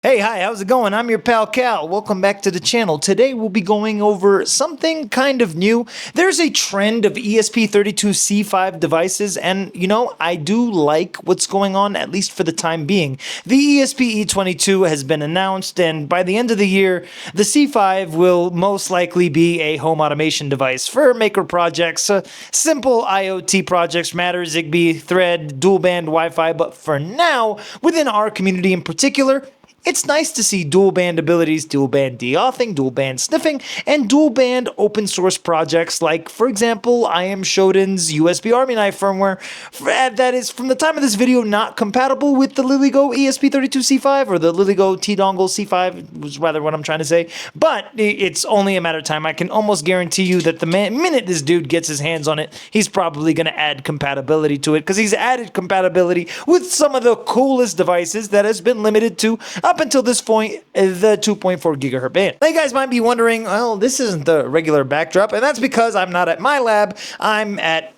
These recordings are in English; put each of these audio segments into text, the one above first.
Hey, hi, how's it going? I'm your pal Cal. Welcome back to the channel. Today we'll be going over something kind of new. There's a trend of ESP32C5 devices, and you know, I do like what's going on, at least for the time being. The ESP-E22 has been announced, and by the end of the year, the C5 will most likely be a home automation device for maker projects, simple IoT projects, Matter, Zigbee, Thread, dual band Wi-Fi, but for now, within our community in particular, it's nice to see dual band abilities, dual band deauthing, dual band sniffing, and dual band open source projects like, for example, I-AM-SHODAN's USB Army Knife firmware that is, from the time of this video, not compatible with the LILYGO ESP32C5 or the LILYGO T-Dongle C5, was rather what I'm trying to say, but it's only a matter of time. I can almost guarantee you that the minute this dude gets his hands on it, he's probably going to add compatibility to it, because he's added compatibility with some of the coolest devices that has been limited to up until this point, the 2.4 gigahertz band. Now you guys might be wondering, well, this isn't the regular backdrop, and that's because I'm not at my lab, I'm at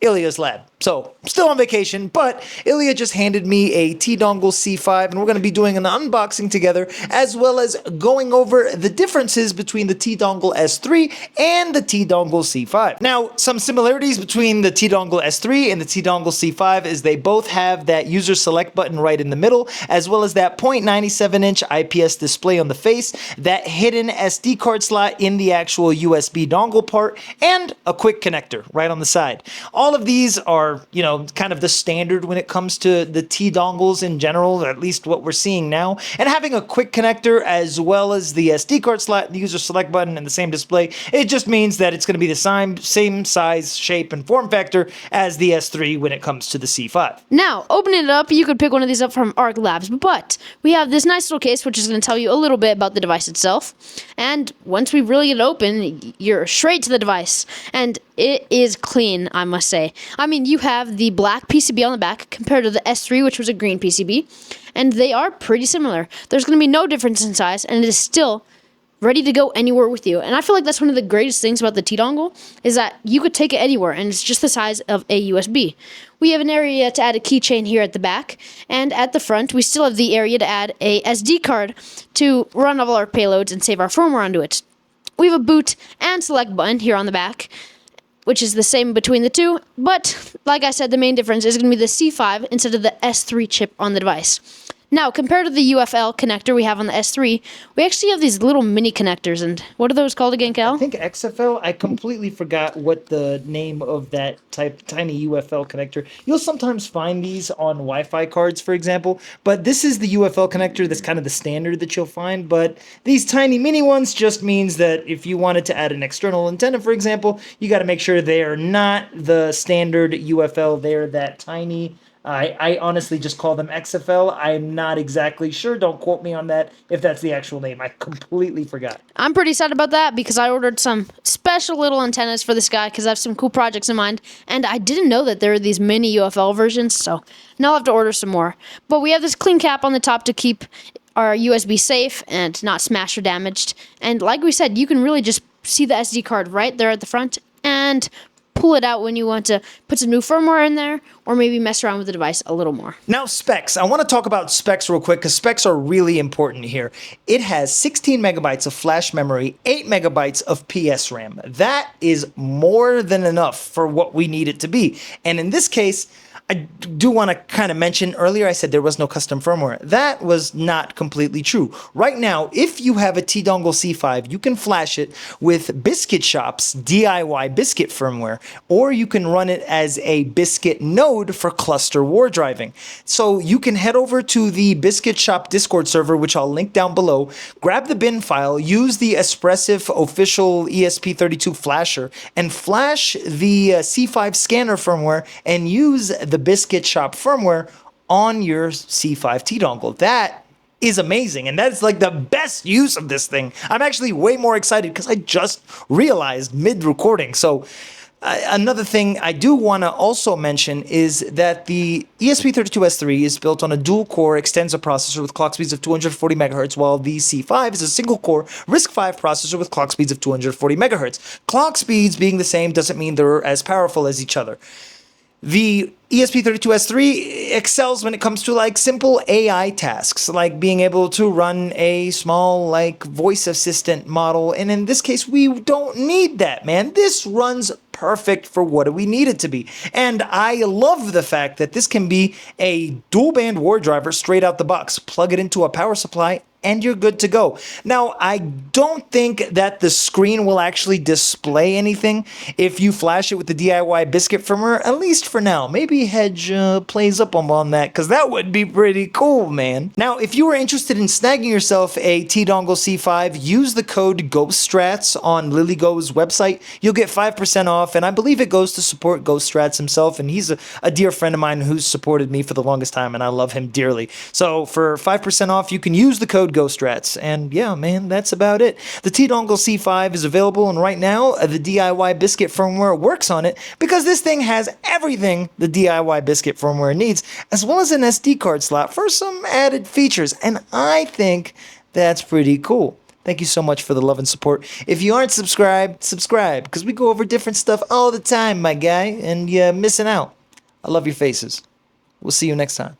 Ilya's lab. So, still on vacation, but Ilya just handed me a T-Dongle C5, and we're going to be doing an unboxing together, as well as going over the differences between the T-Dongle S3 and the T-Dongle C5. Now, some similarities between the T-Dongle S3 and the T-Dongle C5 is they both have that user select button right in the middle, as well as that 0.97-inch IPS display on the face, that hidden SD card slot in the actual USB dongle part, and a quick connector right on the side. All of these are, you know, kind of the standard when it comes to the T-dongles in general, at least what we're seeing now. And having a quick connector as well as the SD card slot, the user select button, and the same display, it just means that it's going to be the same size, shape, and form factor as the S3 when it comes to the C5. Now, opening it up, you could pick one of these up from Arc Labs, but we have this nice little case which is going to tell you a little bit about the device itself. And once we really get it open, you're straight to the device. And it is clean, I must say. I mean, you have the black PCB on the back compared to the S3, which was a green PCB, and they are pretty similar. There's going to be no difference in size, and it is still ready to go anywhere with you. And I feel like that's one of the greatest things about the T-Dongle, is that you could take it anywhere, and it's just the size of a USB. We have an area to add a keychain here at the back, and at the front, we still have the area to add a SD card to run all our payloads and save our firmware onto it. We have a boot and select button here on the back, which is the same between the two, but like I said, the main difference is going to be the C5 instead of the S3 chip on the device. Now, compared to the UFL connector we have on the S3, we actually have these little mini connectors, and what are those called again, Cal? I think XFL. I completely forgot what the name of that tiny UFL connector. You'll sometimes find these on Wi-Fi cards, for example, but this is the UFL connector that's kind of the standard that you'll find, but these tiny mini ones just means that if you wanted to add an external antenna, for example, you got to make sure they are not the standard UFL. They're that tiny. I honestly just call them XFL. I'm not exactly sure. Don't quote me on that if that's the actual name. I completely forgot. I'm pretty sad about that because I ordered some special little antennas for this guy because I have some cool projects in mind, and I didn't know that there are these mini UFL versions, so now I'll have to order some more. But we have this clean cap on the top to keep our USB safe and not smashed or damaged. And like we said, you can really just see the SD card right there at the front and pull it out when you want to put some new firmware in there or maybe mess around with the device a little more. Now, specs. I want to talk about specs real quick because specs are really important here. It has 16 megabytes of flash memory, 8 megabytes of PSRAM. That is more than enough for what we need it to be. And in this case, I do want to kind of mention, earlier I said there was no custom firmware. That was not completely true. Right now, if you have a T-Dongle C5, you can flash it with Biscuit Shop's DIY Biscuit firmware, or you can run it as a Biscuit node for cluster war driving. So you can head over to the Biscuit Shop Discord server, which I'll link down below, grab the bin file, use the Espressif official ESP32 flasher, and flash the C5 scanner firmware and use the Biscuit Shop firmware on your C5 T-Dongle. That is amazing, and that's like the best use of this thing. I'm actually way more excited because I just realized mid-recording. So another thing I do want to also mention is that the ESP32S3 is built on a dual-core extensor processor with clock speeds of 240 MHz, while the C5 is a single-core RISC-V processor with clock speeds of 240 MHz. Clock speeds being the same doesn't mean they're as powerful as each other. The ESP32S3 excels when it comes to like simple AI tasks, like being able to run a small like voice assistant model. And in this case, we don't need that, man. This runs perfect for what we need it to be. And I love the fact that this can be a dual band war driver straight out the box. Plug it into a power supply and you're good to go. Now, I don't think that the screen will actually display anything if you flash it with the DIY Biscuit firmware, at least for now. Maybe Hedge plays up on that, because that would be pretty cool, man. Now, if you are interested in snagging yourself a T-Dongle C5, use the code GHOSTSTRATS on LILYGO's website. You'll get 5% off, and I believe it goes to support GhostStrats himself, and he's a dear friend of mine who's supported me for the longest time, and I love him dearly. So for 5% off, you can use the code GhostStrats, and yeah, man, that's about it. The T-Dongle C5 is available, and right now, the DIY Biscuit firmware works on it, because this thing has everything the DIY Biscuit firmware needs, as well as an SD card slot for some added features, and I think that's pretty cool. Thank you so much for the love and support. If you aren't subscribed, subscribe, because we go over different stuff all the time, my guy, and you're missing out. I love your faces. We'll see you next time.